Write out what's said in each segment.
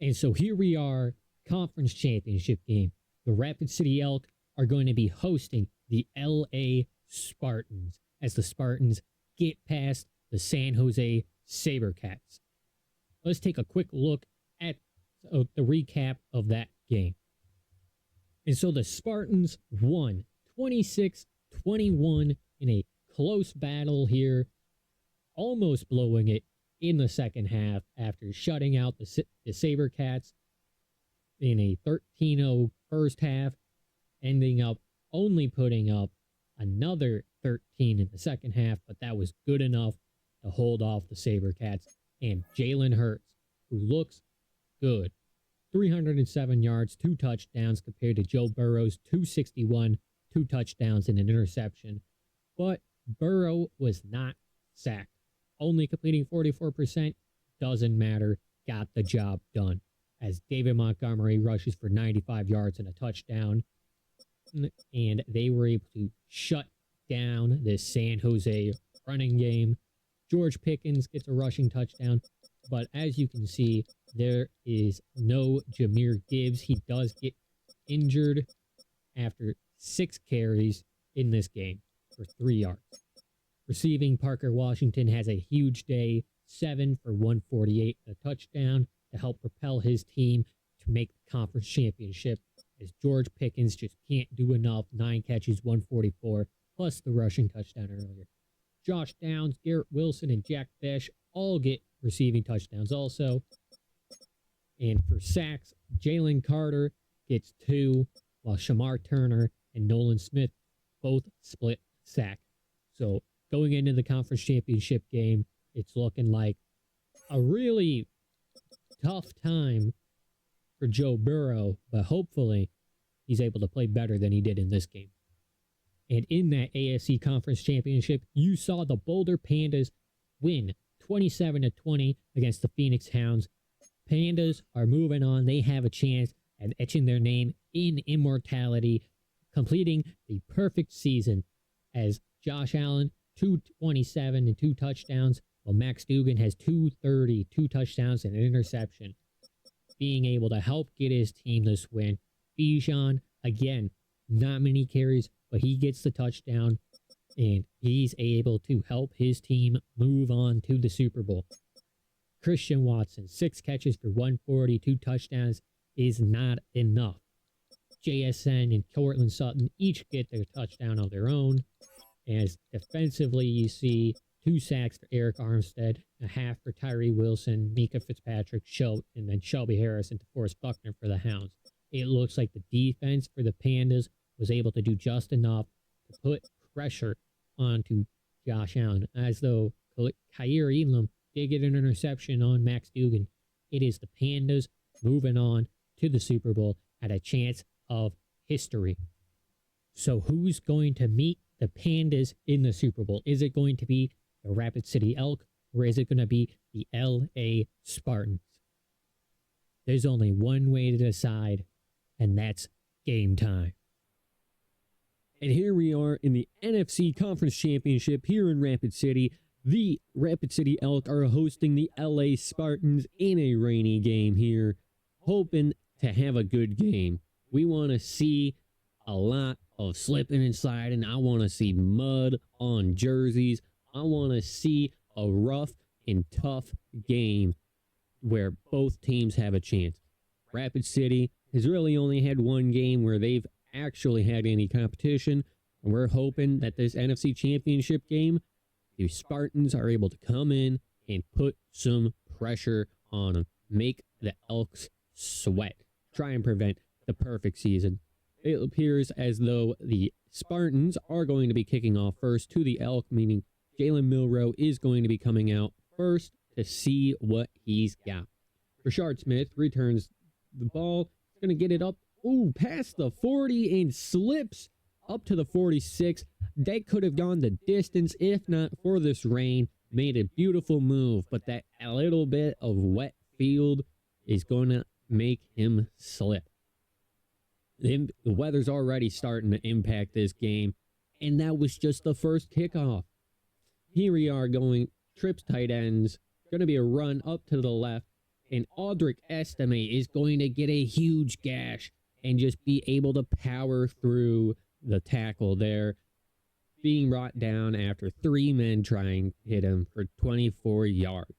And so here we are, conference championship game. The Rapid City Elk are going to be hosting the LA Spartans as the Spartans get past the San Jose SaberCats. Let's take a quick look at the recap of that game. And so the Spartans won 26-21 in a close battle here, almost blowing it in the second half after shutting out the SaberCats in a 13-0 first half, ending up only putting up another 13 in the second half, but that was good enough to hold off the SaberCats. And Jalen Hurts, who looks good, 307 yards, 2 touchdowns compared to Joe Burrow's 261, 2 touchdowns and an interception. But Burrow was not sacked. Only completing 44%, doesn't matter, got the job done. As David Montgomery rushes for 95 yards and a touchdown. And they were able to shut down this San Jose running game. George Pickens gets a rushing touchdown. But as you can see, there is no Jahmyr Gibbs. He does get injured after 6 carries in this game for 3 yards. Receiving, Parker Washington has a huge day, 7 for 148, a touchdown to help propel his team to make the conference championship, as George Pickens just can't do enough. 9 catches, 144, plus the rushing touchdown earlier. Josh Downs, Garrett Wilson, and Jack Besh all get receiving touchdowns also. And for sacks, Jalen Carter gets 2, while Shamar Turner and Nolan Smith both split sack. So going into the conference championship game, it's looking like a really tough time for Joe Burrow, but hopefully he's able to play better than he did in this game. And in that AFC Conference Championship, you saw the Boulder Pandas win 27-20 against the Phoenix Hounds. Pandas are moving on. They have a chance at etching their name in immortality, completing the perfect season as Josh Allen, 227 and 2 touchdowns, while Max Duggan has 230, 2 touchdowns and an interception, being able to help get his team this win. Bijan, again, not many carries, but he gets the touchdown, and he's able to help his team move on to the Super Bowl. Christian Watson, 6 catches for 140, 2 touchdowns is not enough. JSN and Cortland Sutton each get their touchdown of their own. As defensively, you see 2 sacks for Eric Armstead, a half for Tyree Wilson, Mika Fitzpatrick, and then Shelby Harris and DeForest Buckner for the Hounds. It looks like the defense for the Pandas was able to do just enough to put pressure onto Josh Allen, as though Khair Elam did get an interception on Max Duggan. It is the Pandas moving on to the Super Bowl at a chance of history. So who's going to meet the Pandas in the Super Bowl? Is it going to be the Rapid City Elk, or is it going to be the LA Spartans? There's only one way to decide, and that's game time. And here we are in the NFC Conference Championship here in Rapid City. The Rapid City Elk are hosting the LA Spartans in a rainy game here, hoping to have a good game. We want to see a lot of slipping and sliding. I want to see mud on jerseys. I want to see a rough and tough game where both teams have a chance. Rapid City has really only had one game where they've actually had any competition, and we're hoping that this NFC Championship game, the Spartans are able to come in and put some pressure on them, make the Elks sweat, try and prevent the perfect season. It appears as though the Spartans are going to be kicking off first to the Elk, meaning Jalen Milroe is going to be coming out first to see what he's got. Rashard Smith returns the ball, going to get it up, past the 40 and slips up to the 46. That could have gone the distance if not for this rain. Made a beautiful move, but that a little bit of wet field is going to make him slip. The weather's already starting to impact this game, and that was just the first kickoff. Here we are going trips tight ends. Going to be a run up to the left. And Audric Estime is going to get a huge gash and just be able to power through the tackle there, being brought down after 3 men trying to hit him for 24 yards.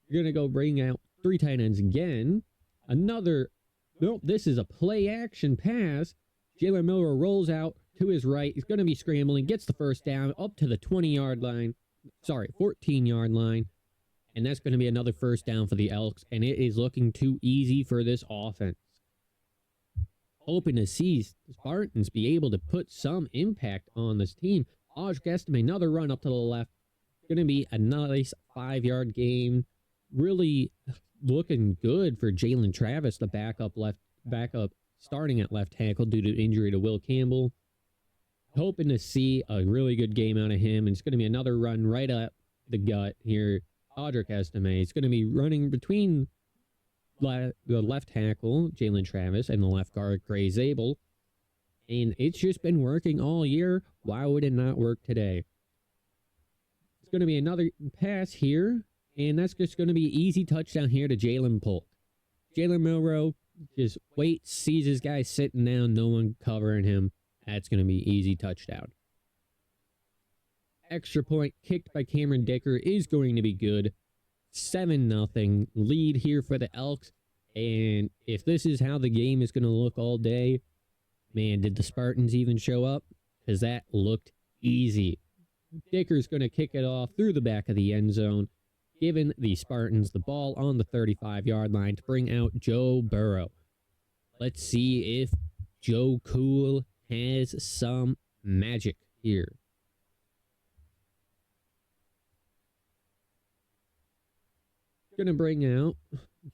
You're going to go bring out 3 tight ends again. This is a play action pass. Jalen Miller rolls out to his right. He's going to be scrambling, gets the first down up to the 14-yard line. And that's going to be another first down for the Elks. And it is looking too easy for this offense. Hoping to see the Spartans be able to put some impact on this team. Audric Estime, another run up to the left. Going to be a nice 5-yard gain. Really looking good for Jalen Travis, the backup starting at left tackle due to injury to Will Campbell. Hoping to see a really good game out of him. And it's going to be another run right up the gut here. Audric Estime. It's going to be running between the left tackle, Jalen Travis, and the left guard, Gray Zabel. And it's just been working all year. Why would it not work today? It's going to be another pass here. And that's just going to be an easy touchdown here to Jalen Polk. Jalen Milroe just waits, sees his guy sitting down, no one covering him. That's going to be easy touchdown. Extra point kicked by Cameron Dicker is going to be good. 7-0 lead here for the Elks. And if this is how the game is going to look all day, man, did the Spartans even show up? Because that looked easy. Dicker's going to kick it off through the back of the end zone, giving the Spartans the ball on the 35-yard line to bring out Joe Burrow. Let's see if Joe Cool has some magic here. Going to bring out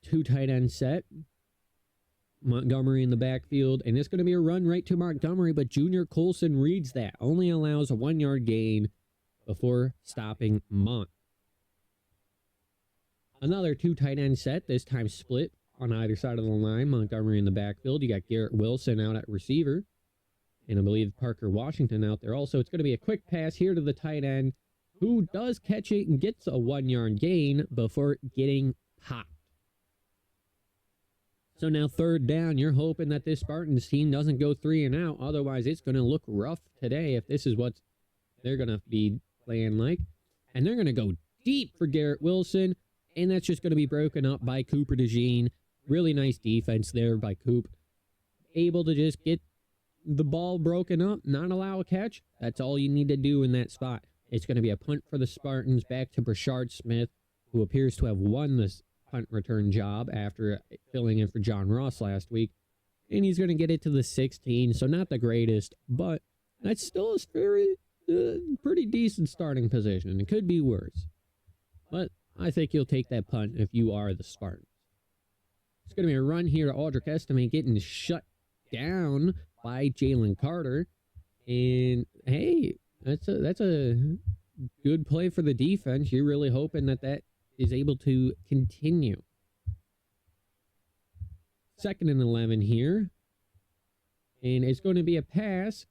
2 tight end set. Montgomery in the backfield, and it's going to be a run right to Montgomery, but Junior Colson reads that. Only allows a 1-yard gain before stopping Mont. Another 2 tight end set, this time split on either side of the line. Montgomery in the backfield. You got Garrett Wilson out at receiver. And I believe Parker Washington out there also. It's going to be a quick pass here to the tight end, who does catch it and gets a 1-yard gain before getting popped. So now 3rd down, you're hoping that this Spartans team doesn't go 3 and out. Otherwise, it's going to look rough today if this is what they're going to be playing like. And they're going to go deep for Garrett Wilson. And that's just going to be broken up by Cooper DeJean. Really nice defense there by Coop. Able to just get the ball broken up, not allow a catch. That's all you need to do in that spot. It's going to be a punt for the Spartans back to Brashard Smith, who appears to have won this punt return job after filling in for John Ross last week. And he's going to get it to the 16, so not the greatest, but that's still a very pretty decent starting position. It could be worse. But I think you'll take that punt if you are the Spartans. It's going to be a run here to Audric Estime, getting shut down by Jalen Carter. And hey, that's a good play for the defense. You're really hoping that is able to continue. 2nd and 11 here. And it's going to be a pass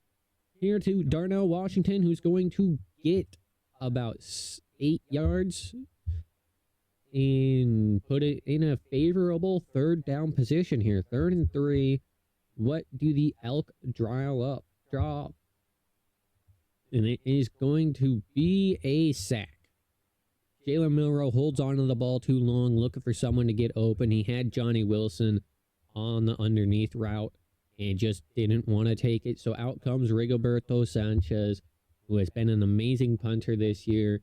here to Darnell Washington, who's going to get about 8 yards and put it in a favorable 3rd down position here. 3rd and 3. What do the Elk draw up? And it is going to be a sack. Jalen Milroe holds on to the ball too long, looking for someone to get open. He had Johnny Wilson on the underneath route and just didn't want to take it. So out comes Rigoberto Sanchez, who has been an amazing punter this year.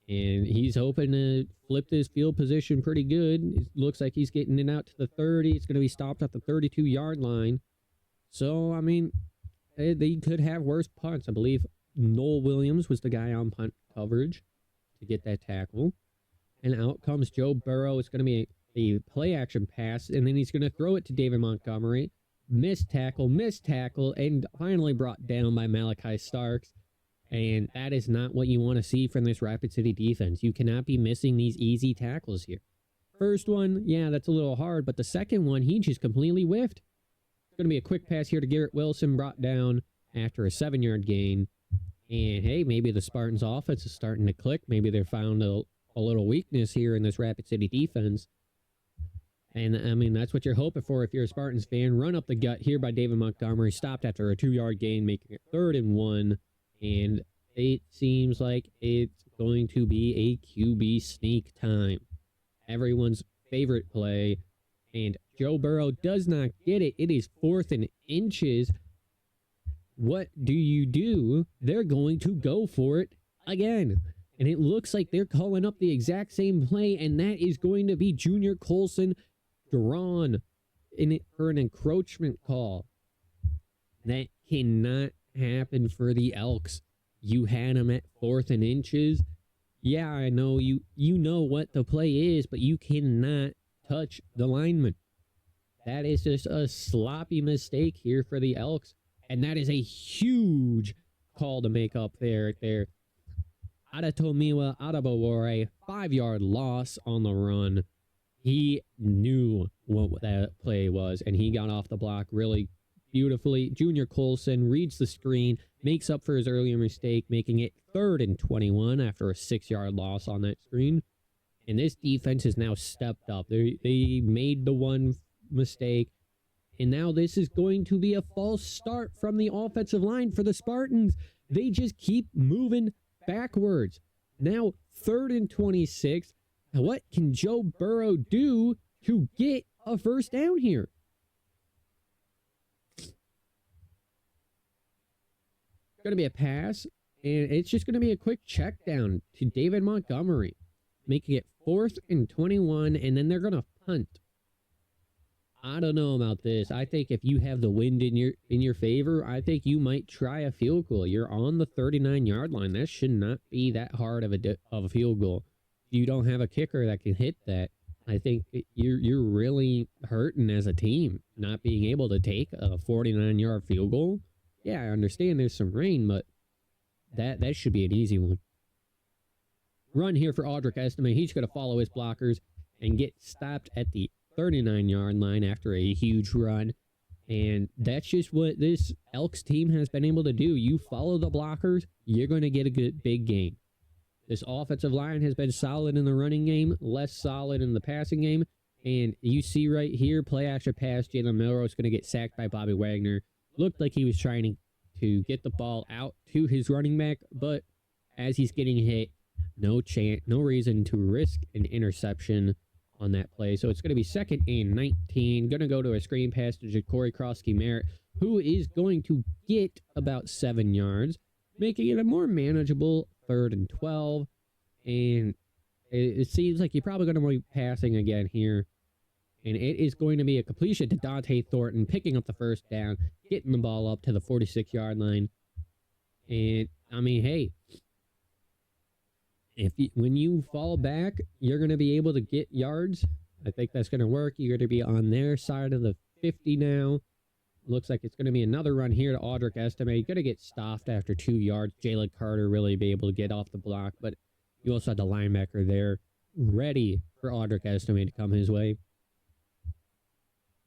And he's hoping to flip this field position pretty good. It looks like he's getting it out to the 30. It's going to be stopped at the 32-yard line. So, I mean, they could have worse punts. I believe Noel Williams was the guy on punt coverage to get that tackle. And out comes Joe Burrow. It's going to be a play-action pass, and then he's going to throw it to David Montgomery. Missed tackle, and finally brought down by Malachi Starks. And that is not what you want to see from this Rapid City defense. You cannot be missing these easy tackles here. First one, yeah, that's a little hard, but the second one, he just completely whiffed. It's going to be a quick pass here to Garrett Wilson, brought down after a 7-yard gain. And hey, maybe the Spartans offense is starting to click. Maybe they found a little weakness here in this Rapid City defense. And, I mean, that's what you're hoping for if you're a Spartans fan. Run up the gut here by David Montgomery. Stopped after a 2-yard gain, making it 3rd and 1. And it seems like it's going to be a QB sneak time. Everyone's favorite play. And Joe Burrow does not get it. It is 4th and inches. What do? They're going to go for it again. And it looks like they're calling up the exact same play, and that is going to be Junior Colson drawn for an encroachment call. That cannot happen for the Elks. You had them at 4th and inches. Yeah, I know you know what the play is, but you cannot touch the lineman. That is just a sloppy mistake here for the Elks, and that is a huge call to make up there. Adetomiwa Adebawore, 5-yard loss on the run. He knew what that play was, and he got off the block really beautifully. Junior Colson reads the screen, makes up for his earlier mistake, making it 3rd and 21 after a 6-yard loss on that screen. And this defense has now stepped up. They made the one mistake, and now this is going to be a false start from the offensive line for the Spartans. They just keep moving backwards. Now 3rd and 26. What can Joe Burrow do to get a first down here? Going to be a pass, and it's just going to be a quick check down to David Montgomery, making it 4th and 21, and then they're going to punt. I don't know about this. I think if you have the wind in your favor, I think you might try a field goal. You're on the 39-yard line. That should not be that hard of a field goal. If you don't have a kicker that can hit that, I think you're really hurting as a team, not being able to take a 49-yard field goal. Yeah, I understand there's some rain, but that should be an easy one. Run here for Audric Estime. He's going to follow his blockers and get stopped at the 39-yard line after a huge run. And that's just what this Elks team has been able to do. You follow the blockers, you're going to get a good big gain. This offensive line has been solid in the running game, less solid in the passing game. And you see right here, play action pass, Jalen Milroe is going to get sacked by Bobby Wagner. Looked like he was trying to get the ball out to his running back, but as he's getting hit, no reason to risk an interception on that play. So it's going to be 2nd and 19. Going to go to a screen pass to Ja'Cory Krosky-Merritt, who is going to get about 7 yards, making it a more manageable 3rd and 12. And it seems like you're probably going to be passing again here. And it is going to be a completion to Dante Thornton, picking up the first down, getting the ball up to the 46-yard line. And, I mean, hey, when you fall back, you're going to be able to get yards. I think that's going to work. You're going to be on their side of the 50 now. Looks like it's going to be another run here to Audric Estime. You're going to get stopped after 2 yards. Jalen Carter really be able to get off the block, but you also had the linebacker there ready for Audric Estime to come his way.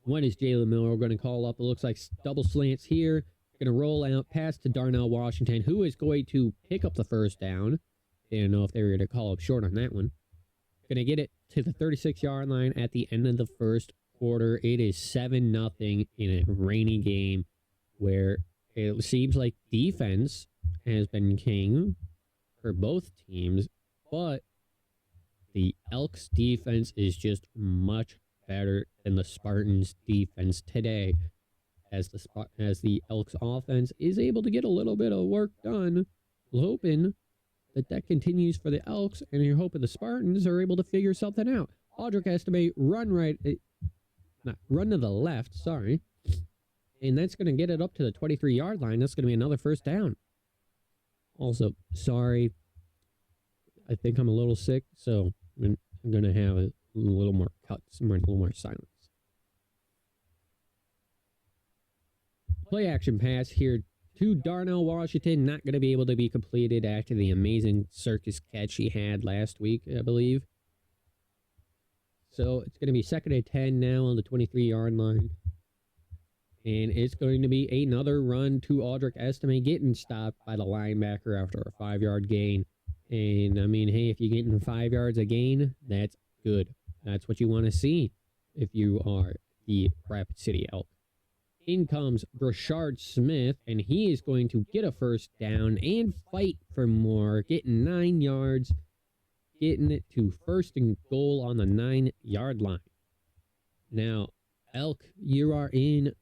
What is Jalen Miller going to call up? It looks like double slants here. Going to roll out, pass to Darnell Washington, who is going to pick up the first down. Didn't know if they were going to call up short on that one. Going to get it to the 36-yard line at the end of the first quarter. It is 7-0 in a rainy game where it seems like defense has been king for both teams, but the Elks defense is just much better than the Spartans defense today, as the Elks offense is able to get a little bit of work done. Hoping that continues for the Elks, and you're hoping the Spartans are able to figure something out. Audric Estime run to the left, sorry, and that's going to get it up to the 23-yard line. That's going to be another first down. Also, sorry, I think I'm a little sick, so I'm going to have a little more cuts, a little more silence. Play action pass here to Darnell Washington. Not going to be able to be completed after the amazing circus catch he had last week, I believe. So it's going to be 2nd and 10 now on the 23-yard line. And it's going to be another run to Audric Estime, getting stopped by the linebacker after a 5-yard gain. And, I mean, hey, if you're getting 5 yards a gain, that's good. That's what you want to see. if you are the Rapid City Elk. In comes Brashard Smith, and he is going to get a first down and fight for more, getting 9 yards, getting it to first and goal on the 9-yard line. Now, Elk, you are in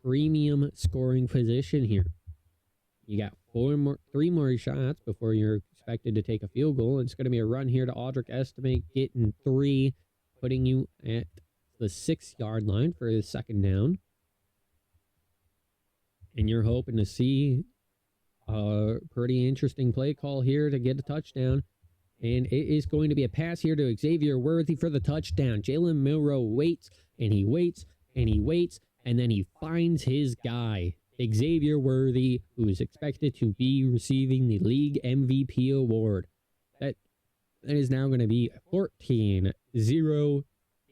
premium scoring position here. You got 3 more shots before you're expected to take a field goal. It's going to be a run here to Audric Estimate, getting 3, putting you at the 6-yard line for the second down. And you're hoping to see a pretty interesting play call here to get a touchdown. And it is going to be a pass here to Xavier Worthy for the touchdown. Jalen Milroe waits, and he waits, and he waits, and then he finds his guy, Xavier Worthy, who is expected to be receiving the league MVP award. That is now going to be 14-0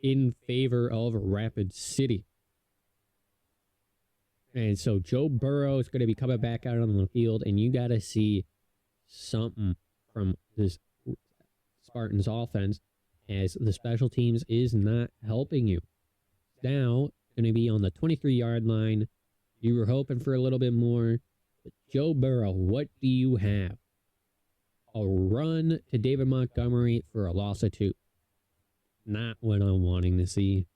in favor of Rapid City. And so Joe Burrow is going to be coming back out on the field, and you got to see something from this Spartans offense as the special teams is not helping you. Now, going to be on the 23-yard line. You were hoping for a little bit more. But Joe Burrow, what do you have? A run to David Montgomery for a loss of 2. Not what I'm wanting to see.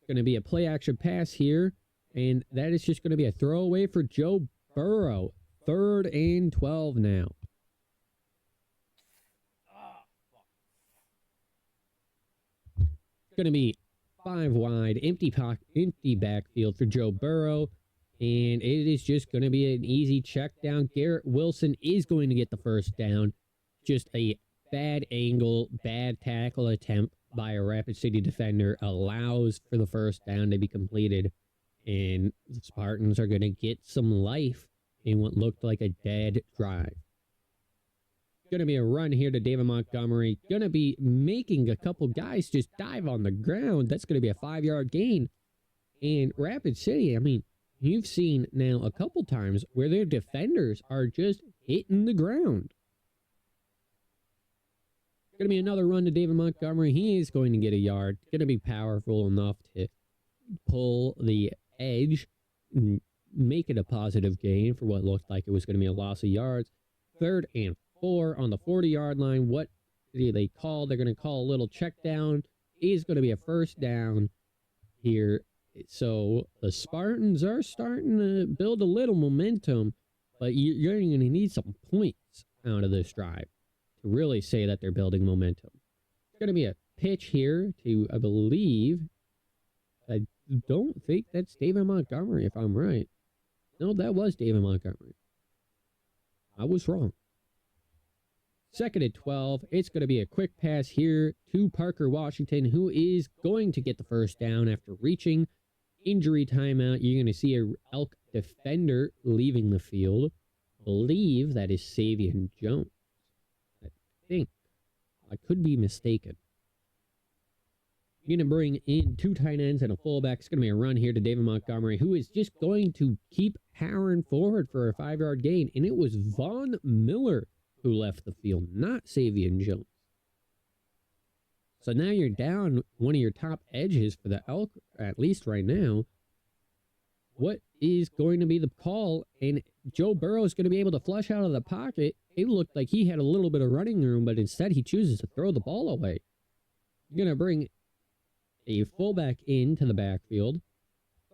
Going to be a play action pass here, and that is just going to be a throwaway for Joe Burrow. 3rd and 12 now. It's going to be 5 wide, empty backfield for Joe Burrow, and it is just going to be an easy check down. Garrett Wilson is going to get the first down. Just a bad angle, bad tackle attempt by a Rapid City defender allows for the first down to be completed, and the Spartans are going to get some life in what looked like a dead drive. Going to be a run here to David Montgomery. Going to be making a couple guys just dive on the ground. That's going to be a 5-yard gain. And Rapid City, I mean, you've seen now a couple times where their defenders are just hitting the ground. Going to be another run to David Montgomery. He is going to get a yard. Going to be powerful enough to pull the edge and make it a positive gain for what looked like it was going to be a loss of yards. 3rd and 4 on the 40-yard line. What do they call? They're going to call a little check down. It is going to be a first down here. So the Spartans are starting to build a little momentum, but you're going to need some points out of this drive to really say that they're building momentum. It's going to be a pitch here to, I don't think that's David Montgomery, if I'm right. No, that was David Montgomery. I was wrong. 2nd and 12. It's going to be a quick pass here to Parker Washington, who is going to get the first down after reaching injury timeout. You're going to see a Elk defender leaving the field. I believe that is Savion Jones. I could be mistaken. You're going to bring in 2 tight ends and a fullback. It's going to be a run here to David Montgomery, who is just going to keep powering forward for a 5-yard gain. And it was Von Miller who left the field, not Savion Jones. So now you're down one of your top edges for the Elk, at least right now. What is going to be the call? And Joe Burrow is going to be able to flush out of the pocket. It looked like he had a little bit of running room, but instead he chooses to throw the ball away. You're going to bring a fullback into the backfield.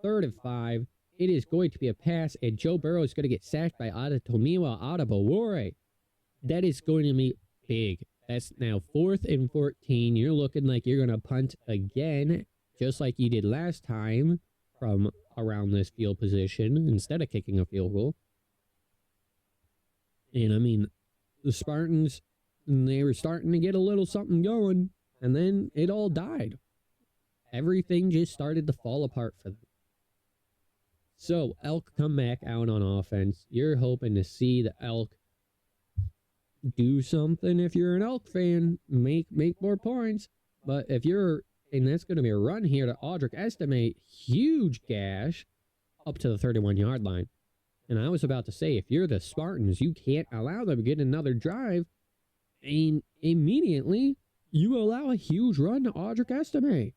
3rd and 5. It is going to be a pass, and Joe Burrow is going to get sacked by Adetomiwa Adebawore. That is going to be big. That's now 4th and 14. You're looking like you're going to punt again, just like you did last time from around this field position instead of kicking a field goal. And, I mean, the Spartans, they were starting to get a little something going, and then it all died. Everything just started to fall apart for them. So, Elk come back out on offense. You're hoping to see the Elk do something. If you're an Elk fan, make more points. But if you're, and that's going to be a run here to Audric Estimate, huge gash up to the 31-yard line. And I was about to say, if you're the Spartans, you can't allow them to get another drive. And immediately, you allow a huge run to Audric Estime.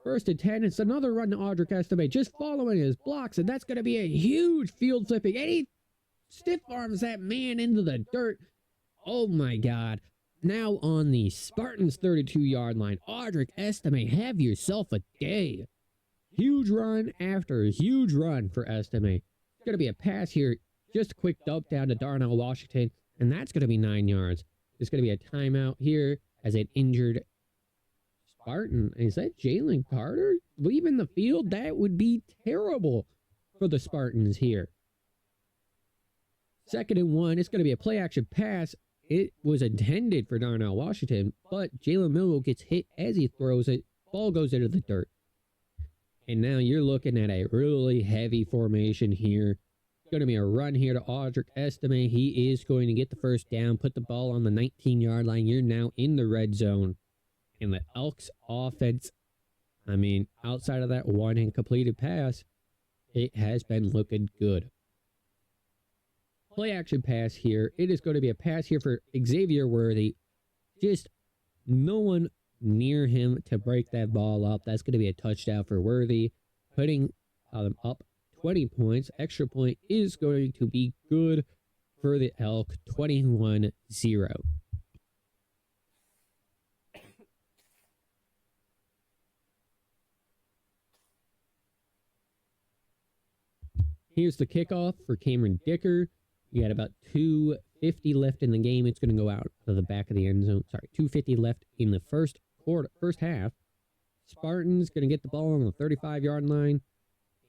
First and 10, it's another run to Audric Estime, just following his blocks, and that's going to be a huge field flipping. And he stiff arms that man into the dirt. Oh my God. Now on the Spartans 32-yard line, Audric Estime, have yourself a day. Huge run after huge run for Estime. It's going to be a pass here, just a quick dump down to Darnell Washington, and that's going to be 9 yards. There's going to be a timeout here as an injured Spartan. Is that Jalen Carter leaving the field? That would be terrible for the Spartans here. 2nd and 1. It's going to be a play action pass. It was intended for Darnell Washington, but Jalen Milroe gets hit as he throws it. Ball goes into the dirt. And now you're looking at a really heavy formation here. It's going to be a run here to Audric Estime. He is going to get the first down, put the ball on the 19-yard line. You're now in the red zone. And the Elks offense, I mean, outside of that one incompleted pass, it has been looking good. Play action pass here. It is going to be a pass here for Xavier Worthy. Just no one near him to break that ball up. That's going to be a touchdown for Worthy, putting up 20 points. Extra point is going to be good for the Elk, 21-0. Here's the kickoff for Cameron Dicker. You got about 2:50 left in the game. It's going to go out of the back of the end zone. Sorry, 2:50 left in the first half. Spartans going to get the ball on the 35-yard line.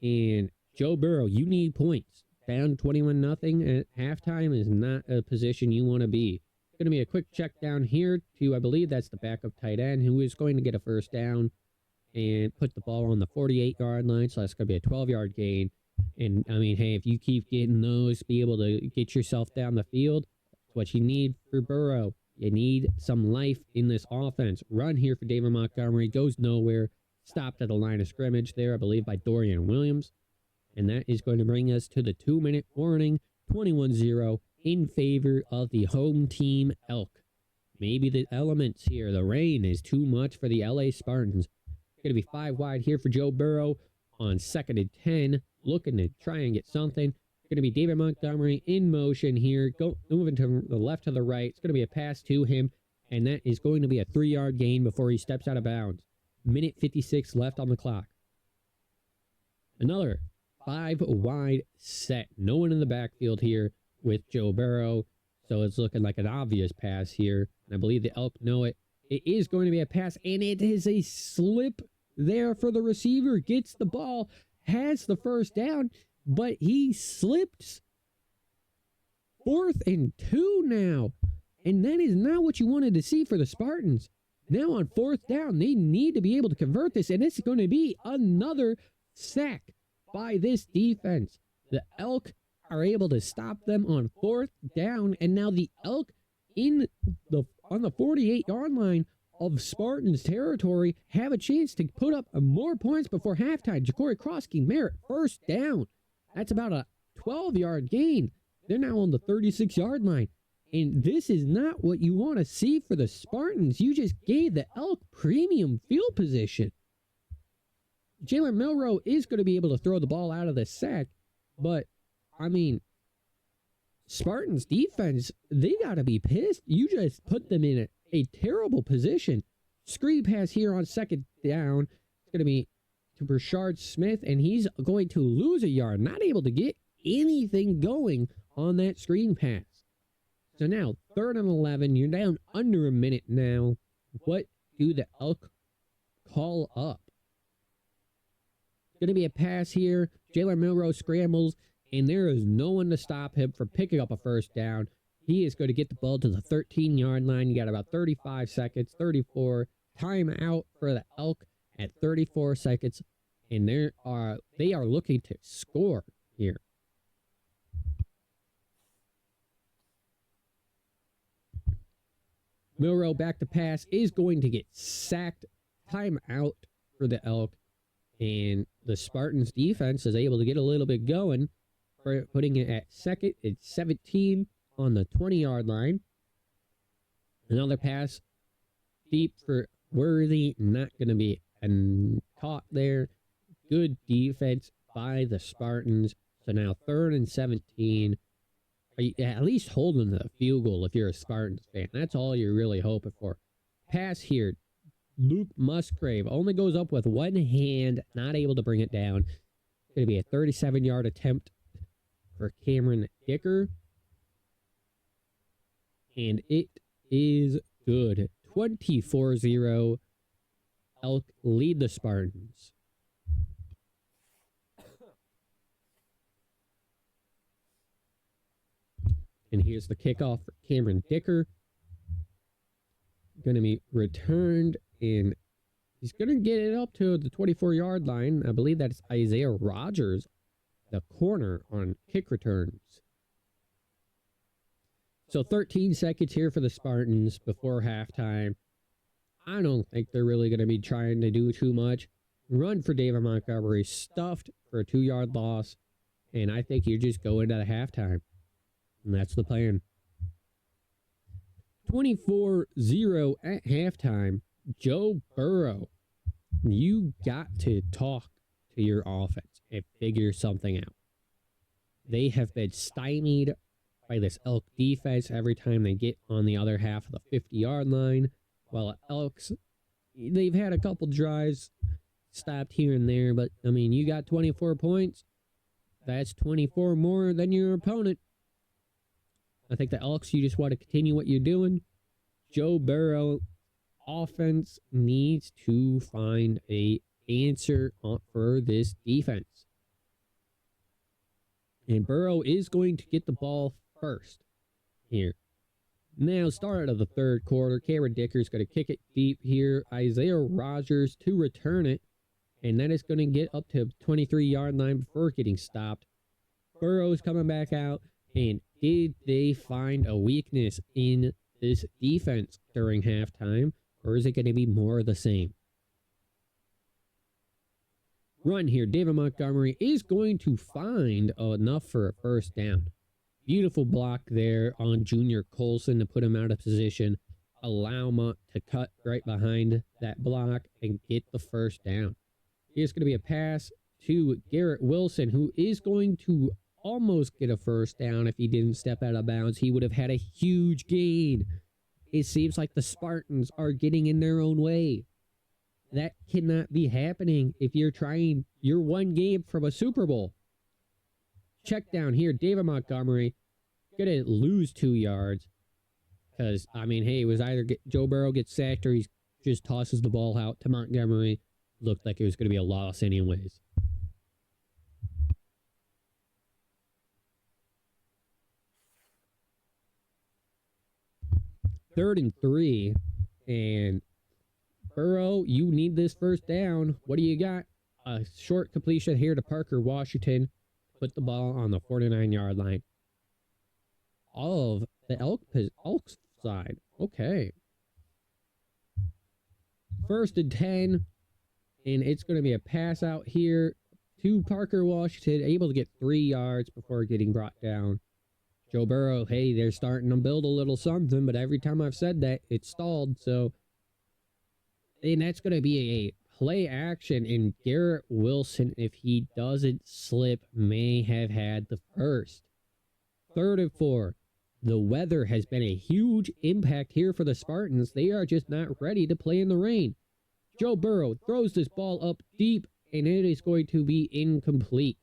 And Joe Burrow, you need points. Down 21-0 at halftime is not a position you want to be. It's going to be a quick check down here to, I believe that's the backup tight end, who is going to get a first down and put the ball on the 48-yard line. So that's going to be a 12-yard gain. And, I mean, hey, if you keep getting those, be able to get yourself down the field, that's what you need for Burrow. You need some life in this offense. Run here for David Montgomery. Goes nowhere. Stopped at the line of scrimmage there, I believe, by Dorian Williams. And that is going to bring us to the 2-minute warning, 21-0 in favor of the home team Elk. Maybe the elements here, the rain is too much for the LA Spartans. It's going to be 5 wide here for Joe Burrow on 2nd and 10. Looking to try and get something. It's going to be David Montgomery in motion here. Moving to the left to the right. It's going to be a pass to him. And that is going to be a 3-yard gain before he steps out of bounds. Minute 56 left on the clock. Another 5 wide set. No one in the backfield here with Joe Burrow. So it's looking like an obvious pass here. And I believe the Elk know it. It is going to be a pass. And it is a slip there for the receiver. Gets the ball. Has the first down, but he slips. 4th and 2 now. And that is not what you wanted to see for the Spartans. Now on 4th down, they need to be able to convert this, and it's going to be another sack by this defense. The Elk are able to stop them on 4th down, and now the Elk on the 48-yard line of Spartans territory have a chance to put up more points before halftime. Ja'Cory Krosky Merritt, first down. That's about a 12-yard gain. They're now on the 36-yard line. And this is not what you want to see for the Spartans. You just gave the Elk premium field position. Jalen Milroe is going to be able to throw the ball out of the sack. But, I mean, Spartans defense, they got to be pissed. You just put them in a terrible position. Screen pass here on 2nd down. It's going to be to Brashard Smith, and he's going to lose a yard. Not able to get anything going on that screen pass. So now, 3rd and 11. You're down under a minute now. What do the Elk call up? It's going to be a pass here. Jalen Milroe scrambles, and there is no one to stop him from picking up a first down. He is going to get the ball to the 13-yard line. You got about 35 seconds, 34. Timeout for the Elk at 34 seconds. And they are looking to score here. Milroe back to pass is going to get sacked. Timeout for the Elk. And the Spartans defense is able to get a little bit going. putting it at second. It's 17 on the 20-yard line. Another pass deep for Worthy. Not going to be caught there. Good defense by the Spartans. So now 3rd and 17. Are you at least holding the field goal if you're a Spartans fan? That's all you're really hoping for. Pass here. Luke Musgrave only goes up with one hand, not able to bring it down. It's going to be a 37-yard attempt for Cameron Dicker. And it is good. 24-0. Elk lead the Spartans. And here's the kickoff for Cameron Dicker. Going to be returned, and he's going to get it up to the 24-yard line. I believe that's Isaiah Rogers, the corner on kick returns. So 13 seconds here for the Spartans before halftime. I don't think they're really going to be trying to do too much. Run for David Montgomery, stuffed for a 2-yard loss, and I think you just go into the halftime. And that's the plan. 24-0 at halftime. Joe Burrow, you got to talk to your offense and figure something out. They have been stymied by this Elk defense every time they get on the other half of the 50-yard line. While Elks, they've had a couple drives stopped here and there, but, I mean, you got 24 points. That's 24 more than your opponent. I think the Elks, you just want to continue what you're doing. Joe Burrow offense needs to find a answer for this defense. And Burrow is going to get the ball first here. Now, start of the 3rd quarter. Cameron Dicker's going to kick it deep here. Isaiah Rogers to return it. And that is going to get up to 23-yard line before getting stopped. Burrow's coming back out. And did they find a weakness in this defense during halftime? Or is it going to be more of the same? Run here. David Montgomery is going to find enough for a first down. Beautiful block there on Junior Colson to put him out of position. Allow Mont to cut right behind that block and get the first down. Here's going to be a pass to Garrett Wilson, who is going to almost get a first down. If he didn't step out of bounds, he would have had a huge gain. It seems like the Spartans are getting in their own way. That cannot be happening if you're trying your one game from a Super Bowl. Check down here. David Montgomery going to lose 2 yards. Because, I mean, hey, it was either Joe Burrow gets sacked or he just tosses the ball out to Montgomery. Looked like it was going to be a loss anyways. Third and 3, and Burrow, you need this first down. What do you got? A short completion here to Parker Washington. Put the ball on the 49-yard line. All of the Elks side. Okay. 1st and 10, and it's going to be a pass out here to Parker Washington, able to get 3 yards before getting brought down. Joe Burrow, hey, they're starting to build a little something, but every time I've said that, it's stalled. So, and that's going to be a play action, and Garrett Wilson, if he doesn't slip, may have had the first. 3rd and 4. The weather has been a huge impact here for the Spartans. They are just not ready to play in the rain. Joe Burrow throws this ball up deep, and it is going to be incomplete.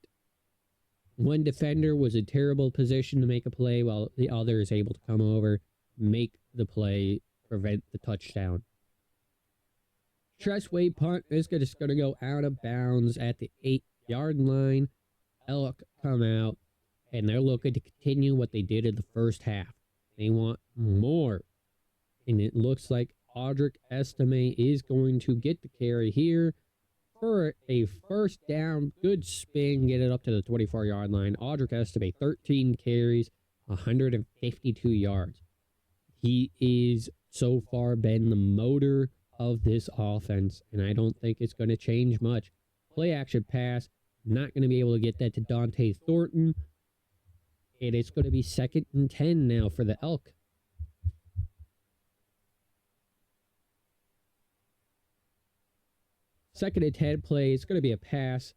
One defender was in terrible position to make a play while the other is able to come over, make the play, prevent the touchdown. Tressway punt is just going to go out of bounds at the 8-yard line. Elk come out, and they're looking to continue what they did in the first half. They want more. And it looks like Audric Estime is going to get the carry here for a first down. Good spin, get it up to the 24-yard line. Audric Estime, 13 carries, 152 yards. He is so far been the motor of this offense, and I don't think it's going to change much. Play action pass, not going to be able to get that to Dante Thornton. And it's going to be 2nd and 10 now for the Elk. Second and 10 play. It's going to be a pass.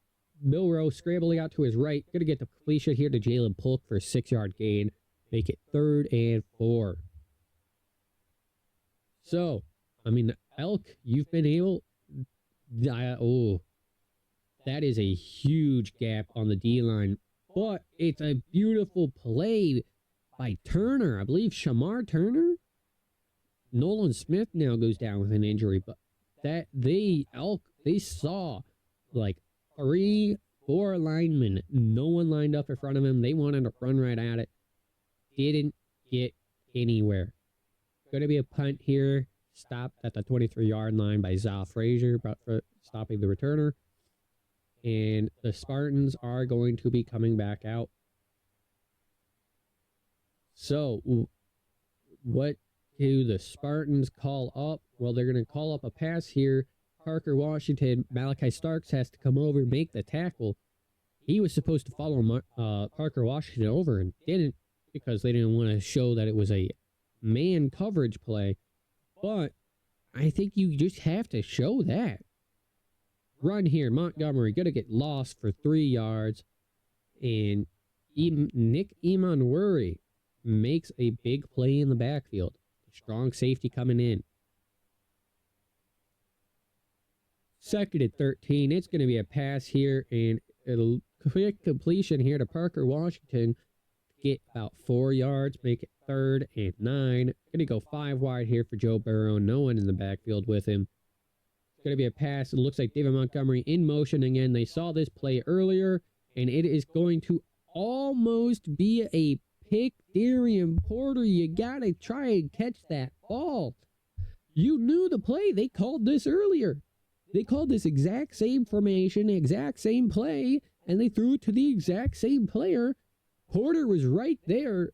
Milrow scrambling out to his right. Going to get the completion here to Jalen Polk for a 6-yard gain. Make it 3rd and 4. So, I mean, Elk, you've been able... that is a huge gap on the D-line. But it's a beautiful play by Turner. I believe Shamar Turner? Nolan Smith now goes down with an injury. But that they saw like 3-4 linemen. No one lined up in front of him. They wanted to run right at it. Didn't get anywhere. Going to be a punt here. Stopped at the 23-yard line by Zal Frazier, but for stopping the returner. And the Spartans are going to be coming back out. So, what do the Spartans call up? Well, they're going to call up a pass here. Parker Washington, Malachi Starks has to come over and make the tackle. He was supposed to follow Parker Washington over and didn't, because they didn't want to show that it was a man coverage play. But I think you just have to show that. Run here. Montgomery going to get lost for 3 yards. And Nick Emanwuri makes a big play in the backfield. Strong safety coming in. 2nd and 13. It's going to be a pass here. And a quick completion here to Parker Washington. Get about 4 yards. Make it 3rd and 9. Going to go 5 wide here for Joe Burrow. No one in the backfield with him. Going to be a pass. It looks like David Montgomery in motion again. They saw this play earlier, and it is going to almost be a pick. Darian Porter, you got to try and catch that ball. You knew the play. They called this earlier. They called this exact same formation, exact same play, and they threw it to the exact same player. Porter was right there.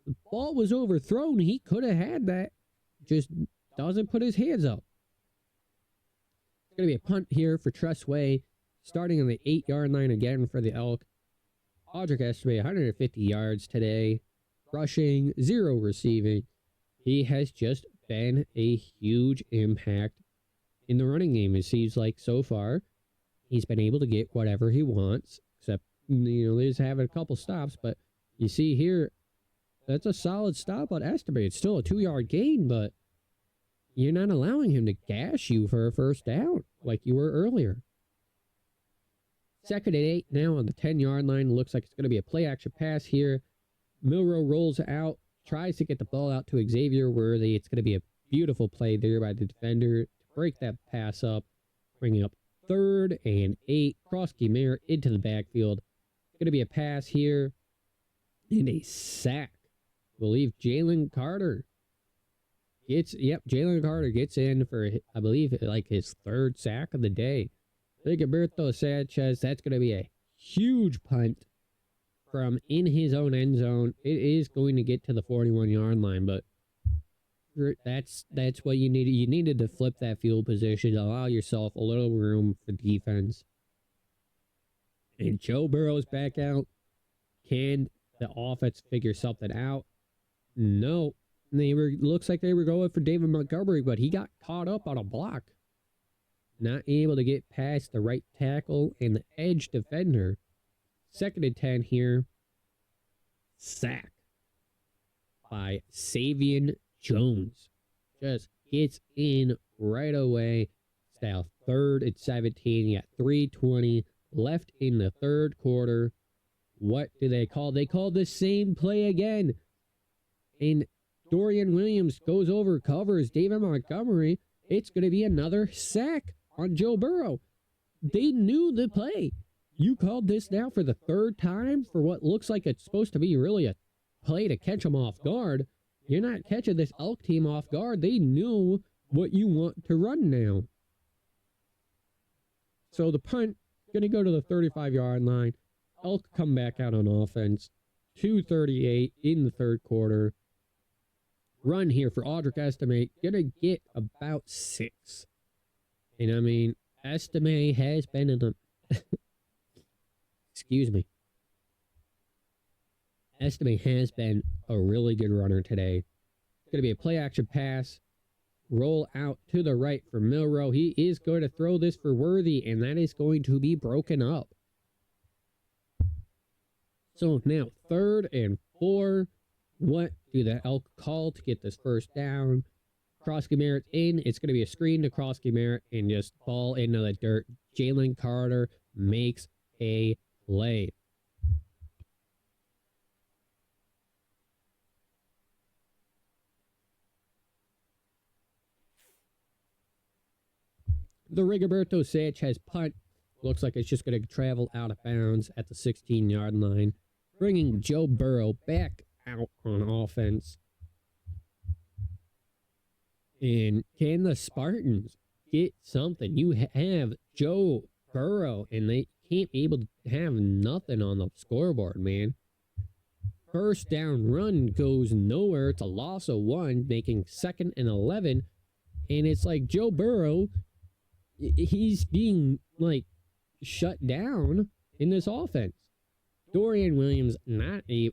The ball was overthrown. He could have had that. Just doesn't put his hands up. It's going to be a punt here for Tressway, starting on the 8-yard line again for the Elk. Audric Estime, 150 yards today, rushing, 0 receiving. He has just been a huge impact in the running game. It seems like so far he's been able to get whatever he wants, except, he's having a couple stops, but you see here, that's a solid stop on Estime. It's still a 2-yard gain, but you're not allowing him to gash you for a first down like you were earlier. 2nd and 8 now on the 10-yard line. Looks like it's going to be a play-action pass here. Milrow rolls out, tries to get the ball out to Xavier Worthy. It's going to be a beautiful play there by the defender to break that pass up, bringing up 3rd and 8. Krosky Mayer into the backfield. Going to be a pass here and a sack. I believe Jalen Carter gets in for, I believe, like his 3rd sack of the day. Rigoberto Sanchez, that's going to be a huge punt from in his own end zone. It is going to get to the 41-yard line, but that's what you needed. You needed to flip that field position, allow yourself a little room for defense. And Joe Burrow's back out. Can the offense figure something out? No. Looks like they were going for David Montgomery, but he got caught up on a block. Not able to get past the right tackle and the edge defender. 2nd and 10 here. Sack by Savion Jones. Just gets in right away. It's now 3rd and 17. You got 3:20 left in the 3rd quarter. What do they call? They call the same play again. And Dorian Williams goes over, covers David Montgomery. It's going to be another sack on Joe Burrow. They knew the play. You called this now for the 3rd time for what looks like it's supposed to be really a play to catch them off guard. You're not catching this Elk team off guard. They knew what you want to run now. So the punt, going to go to the 35-yard line. Elk come back out on offense. 2:38 in the 3rd quarter. Run here for Audric Estime. Going to get about 6. And I mean, Estime has been in a... Excuse me. Estime has been a really good runner today. It's going to be a play action pass. Roll out to the right for Milrow. He is going to throw this for Worthy, and that is going to be broken up. So now 3rd and 4. What do the Elk call to get this first down? Krosky Merritt's in. It's going to be a screen to Krosky Merritt and just fall into the dirt. Jalen Carter makes a play. The Rigoberto Sanchez punt looks like it's just going to travel out of bounds at the 16-yard line, bringing Joe Burrow back out on offense. And can the Spartans get something? You have Joe Burrow, and they can't be able to have nothing on the scoreboard, man. First down run goes nowhere. It's a loss of 1, making 2nd and 11. And it's like Joe Burrow, he's being, like, shut down in this offense. Dorian Williams, he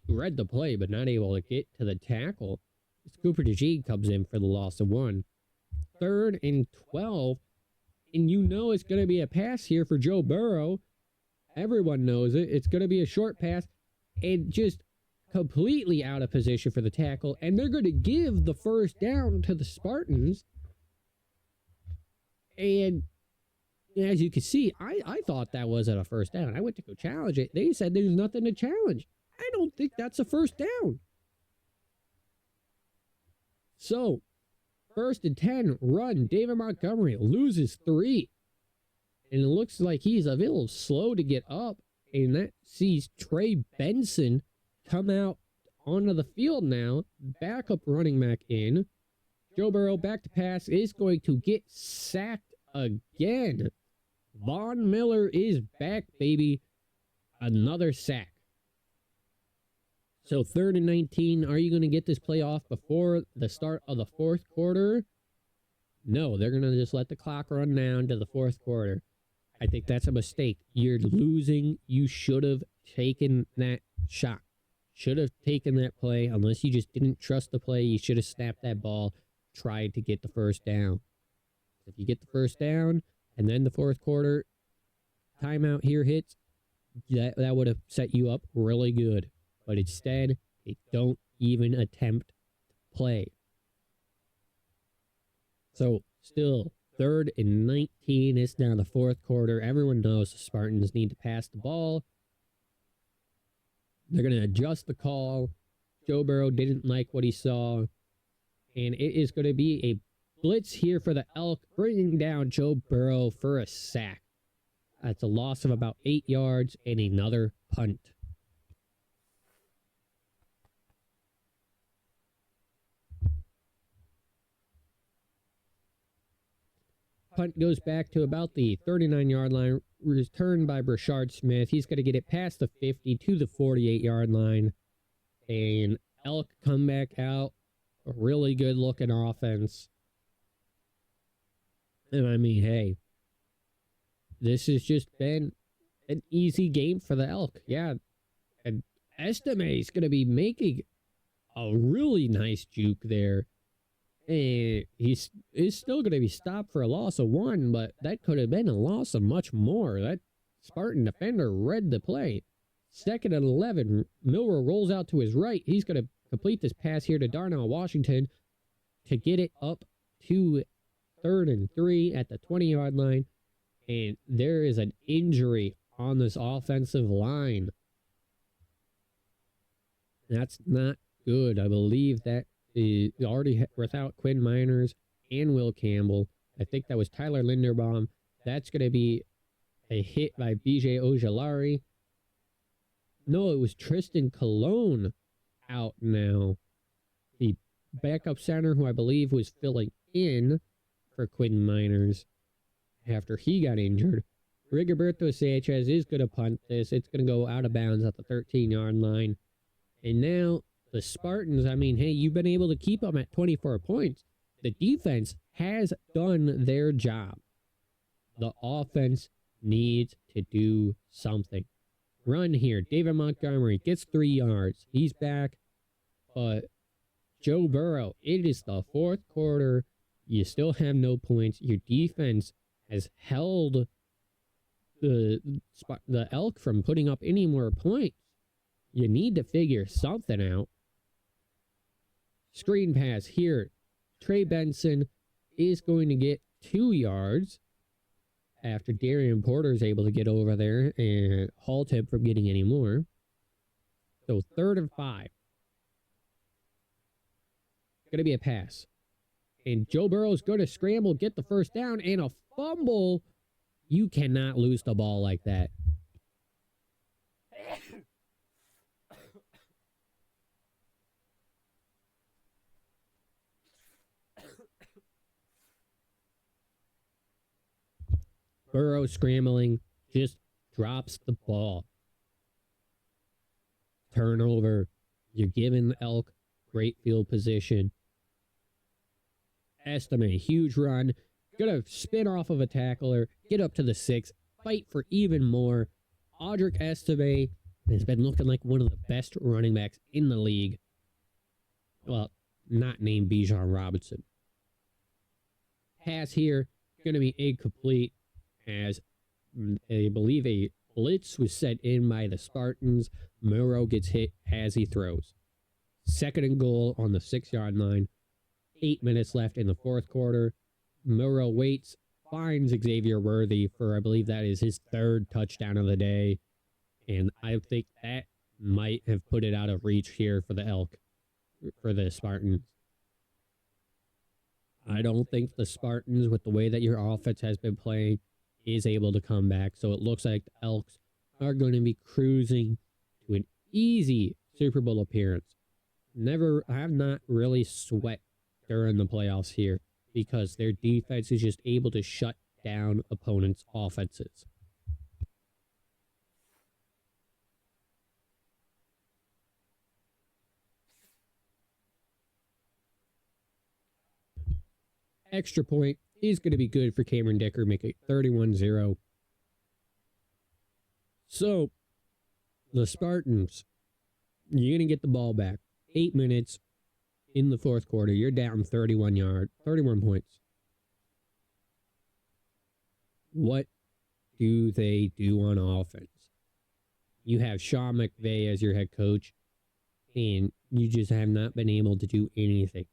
read the play, but not able to get to the tackle. Cooper DeJean comes in for the loss of 1. 3rd and 12, and you know it's going to be a pass here for Joe Burrow. Everyone knows it. It's going to be a short pass, and just completely out of position for the tackle, and they're going to give the first down to the Spartans. And as you can see, I thought that wasn't a first down. I went to go challenge it. They said there's nothing to challenge. I don't think that's a first down. So, 1st and 10, run. David Montgomery loses 3. And it looks like he's a little slow to get up. And that sees Trey Benson come out onto the field now. Backup running back in. Joe Burrow back to pass is going to get sacked again. Von Miller is back, baby. Another sack. So 3rd and 19, are you going to get this play off before the start of the 4th quarter? No, they're going to just let the clock run down to the 4th quarter. I think that's a mistake. You're losing. You should have taken that shot. Should have taken that play. Unless you just didn't trust the play, you should have snapped that ball, tried to get the first down. If you get the first down, and then the 4th quarter timeout here hits, that would have set you up really good. But instead, they don't even attempt to play. So, still, 3rd and 19. It's now the 4th quarter. Everyone knows the Spartans need to pass the ball. They're going to adjust the call. Joe Burrow didn't like what he saw. And it is going to be a blitz here for the Elk, bringing down Joe Burrow for a sack. That's a loss of about 8 yards and another punt. Punt goes back to about the 39-yard line, returned by Brashard Smith. He's going to get it past the 50 to the 48-yard line. And Elk come back out. A really good-looking offense. And I mean, hey, this has just been an easy game for the Elk. Yeah, and Estime is going to be making a really nice juke there. And he's still going to be stopped for a loss of 1, but that could have been a loss of much more. That Spartan defender read the play. 2nd and 11, Milrow rolls out to his right. He's going to complete this pass here to Darnell Washington to get it up to 3rd and 3 at the 20-yard line. And there is an injury on this offensive line. That's not good. I believe that is already without Quinn Miners and Will Campbell. I think that was Tyler Linderbaum. That's going to be a hit by BJ Ojolari. No, it was Tristan Colon out now. The backup center who I believe was filling in for Quinn Miners after he got injured. Rigoberto Sanchez is going to punt this. It's going to go out of bounds at the 13-yard line. And now the Spartans, I mean, hey, you've been able to keep them at 24 points. The defense has done their job. The offense needs to do something. Run here. David Montgomery gets 3 yards. He's back. But Joe Burrow, it is the fourth quarter. You still have no points. Your defense has held the Elk from putting up any more points. You need to figure something out. Screen pass here. Trey Benson is going to get 2 yards after Darian Porter is able to get over there and halt him from getting any more. So 3rd and 5. Going to be a pass. And Joe Burrow is going to scramble, get the first down, and a fumble. You cannot lose the ball like that. Burrow scrambling, just drops the ball. Turnover. You're giving the Elk great field position. Estime, huge run. Gonna spin off of a tackler, get up to the 6, fight for even more. Audric Estime has been looking like one of the best running backs in the league. Well, not named Bijan Robinson. Pass here, gonna be incomplete as I believe a blitz was set in by the Spartans. Murrow gets hit as he throws. 2nd and goal on the 6-yard line. 8 minutes left in the fourth quarter. Murrow waits, finds Xavier Worthy for, I believe that is his 3rd touchdown of the day. And I think that might have put it out of reach here for the Elk, for the Spartans. I don't think the Spartans, with the way that your offense has been playing, is able to come back. So it looks like the Elks are going to be cruising to an easy Super Bowl appearance. I have not really sweat during the playoffs here because their defense is just able to shut down opponents' offenses. Extra point is going to be good for Cameron Dicker, make it 31-0. So, the Spartans, you're going to get the ball back. 8 minutes in the fourth quarter. You're down 31 points. What do they do on offense? You have Sean McVay as your head coach, and you just have not been able to do anything.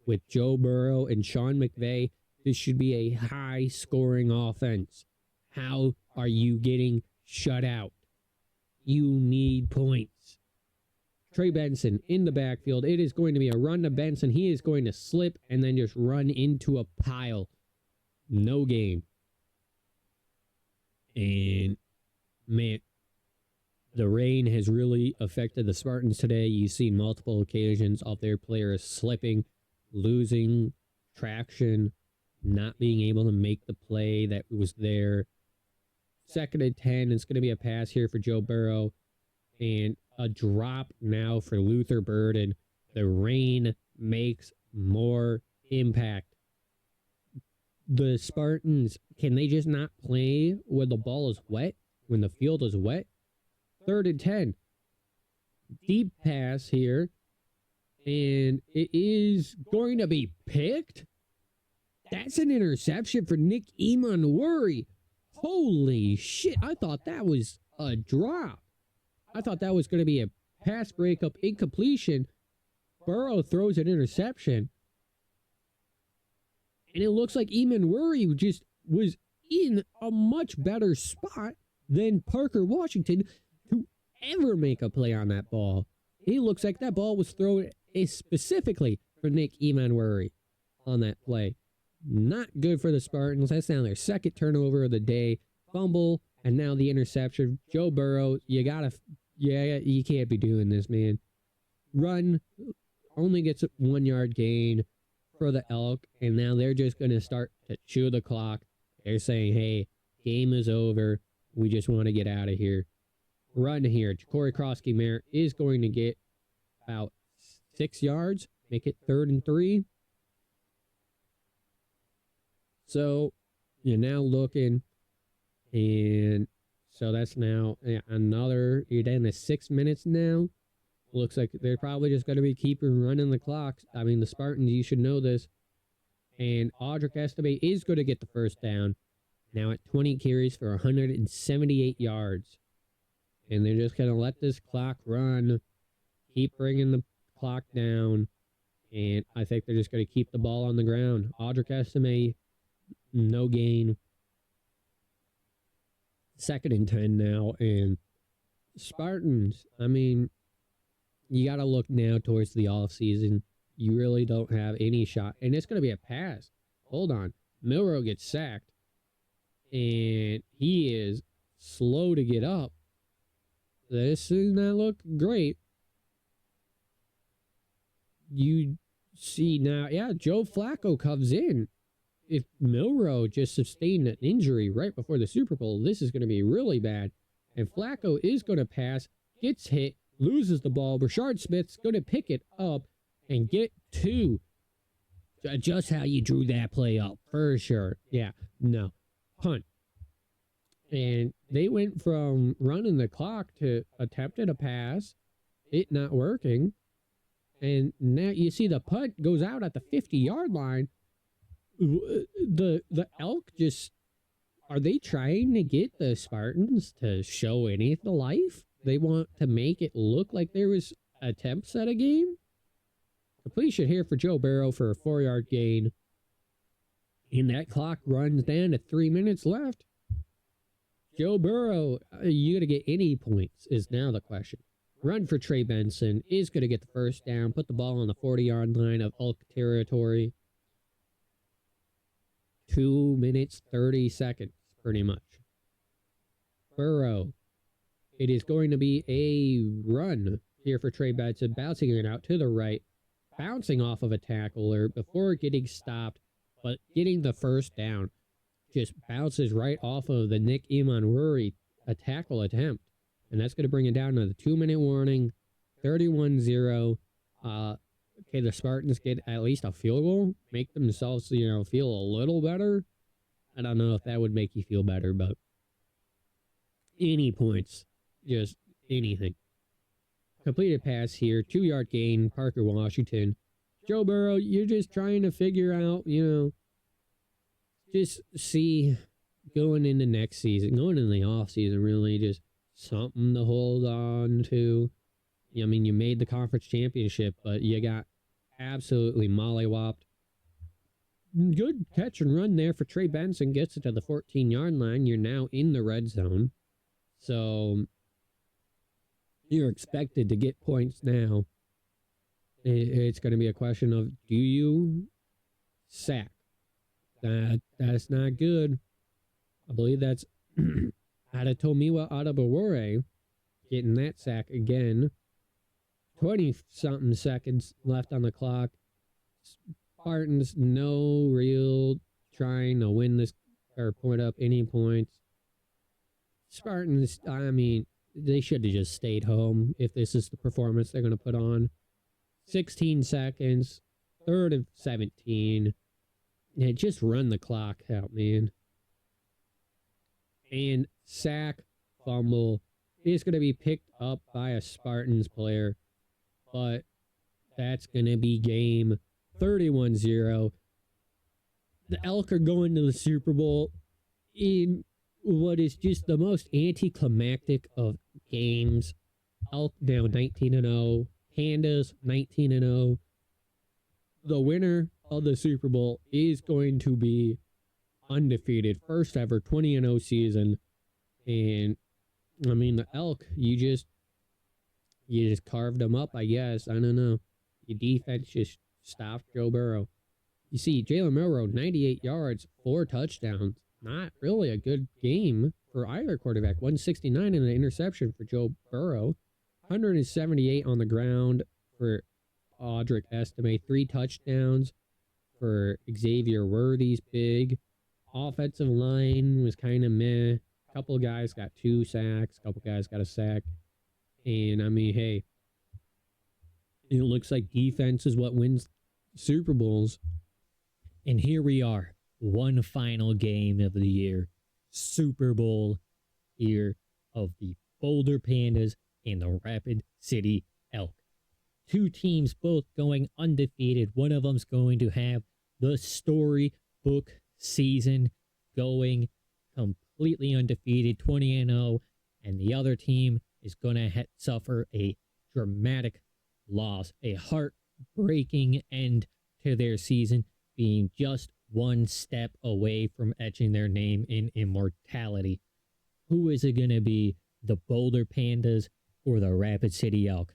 With Joe Burrow and Sean McVay, this should be a high-scoring offense. How are you getting shut out? You need points. Trey Benson in the backfield. It is going to be a run to Benson. He is going to slip and then just run into a pile. No gain. And, man, the rain has really affected the Spartans today. You've seen multiple occasions of their players slipping, losing traction, not being able to make the play that was there. 2nd and 10. It's going to be a pass here for Joe Burrow. And a drop now for Luther Burden. The rain makes more impact. The Spartans, can they just not play when the ball is wet? When the field is wet? 3rd and 10. Deep pass here. And it is going to be picked. That's an interception for Nick Emanwuri. Holy shit. I thought that was a drop. I thought that was going to be a pass breakup incompletion. Burrow throws an interception. And it looks like Emanwuri just was in a much better spot than Parker Washington to ever make a play on that ball. It looks like that ball was thrown specifically for Nick Emanwuri on that play. Not good for the Spartans. That's now their 2nd turnover of the day. Fumble, and now the interception. Joe Burrow, you can't be doing this, man. Run, only gets a 1-yard gain for the Elk, and now they're just going to start to chew the clock. They're saying, hey, game is over. We just want to get out of here. Run here. Corey Krosky-Merritt is going to get about 6 yards, make it 3rd and 3. So you're now looking, and So that's now another, you're down to 6 minutes now. Looks like they're probably just going to be keeping running the clock. I mean, the Spartans, you should know this. And Audric Estime is going to get the first down. Now at 20 carries for 178 yards. And they're just going to let this clock run. Keep bringing the clock down. And I think they're just going to keep the ball on the ground. Audric Estime, no gain. 2nd and 10 now. And Spartans, I mean, you got to look now towards the offseason. You really don't have any shot. And it's going to be a pass. Hold on. Milrow gets sacked. And he is slow to get up. This does not look great. You see now, Joe Flacco comes in. If Milrow just sustained an injury right before the Super Bowl, this is going to be really bad. And Flacco is going to pass, gets hit, loses the ball. Rashard Smith's going to pick it up and get 2. Just how you drew that play up, for sure. Yeah, no. Punt. And they went from running the clock to attempting a pass, it not working. And now you see the punt goes out at the 50-yard line. The Elk just, are they trying to get the Spartans to show any of the life? They want to make it look like there was attempts at a game? Completion here for Joe Burrow for a 4-yard gain. And that clock runs down to 3 minutes left. Joe Burrow, you going to get any points is now the question. Run for Trey Benson is going to get the first down. Put the ball on the 40-yard line of Elk territory. 2 minutes, 30 seconds, pretty much. Burrow. It is going to be a run here for Trey Benson. Bouncing it out to the right. Bouncing off of a tackler before getting stopped, but getting the first down. Just bounces right off of the Nick Imanwuri a tackle attempt. And that's going to bring it down to the 2-minute warning. 31-0. Okay, the Spartans get at least a field goal. Make themselves, feel a little better. I don't know if that would make you feel better, but any points. Just anything. Completed pass here. 2-yard gain. Parker Washington. Joe Burrow, you're just trying to figure out, just see going into next season, going into the off season, really just something to hold on to. I mean, you made the conference championship, but you got absolutely mollywopped. Good catch and run there for Trey Benson. Gets it to the 14-yard line. You're now in the red zone. So you're expected to get points now. It's going to be a question of, do you sack? That's not good. I believe that's Adetomiwa Adebawore getting that sack again. 20-something seconds left on the clock. Spartans, no real trying to win this or point up any points. Spartans, I mean, they should have just stayed home if this is the performance they're going to put on. 16 seconds, 3rd and 17. Yeah, just run the clock out, man. And sack, fumble is going to be picked up by a Spartans player. But that's going to be game 31-0. The Elk are going to the Super Bowl in what is just the most anticlimactic of games. Elk now 19-0. Pandas 19-0. The winner of the Super Bowl is going to be undefeated. First ever 20-0 season. And I mean, the Elk, you just carved them up, I guess. I don't know. Your defense just stopped Joe Burrow. You see, Jalen Milrow, 98 yards, 4 touchdowns. Not really a good game for either quarterback. 169 and an interception for Joe Burrow. 178 on the ground for Audric Estime. 3 touchdowns for Xavier Worthy's big. Offensive line was kind of meh. A couple of guys got 2 sacks. A couple guys got a sack. And, I mean, hey, it looks like defense is what wins Super Bowls. And here we are. One final game of the year. Super Bowl here. of the Boulder Pandas and the Rapid City Elk. Two teams both going undefeated. One of them's going to have the storybook season going completely undefeated, 20-0, and the other team is going to suffer a dramatic loss, a heartbreaking end to their season, being just one step away from etching their name in immortality. Who is it going to be, the Boulder Pandas or the Rapid City Elk?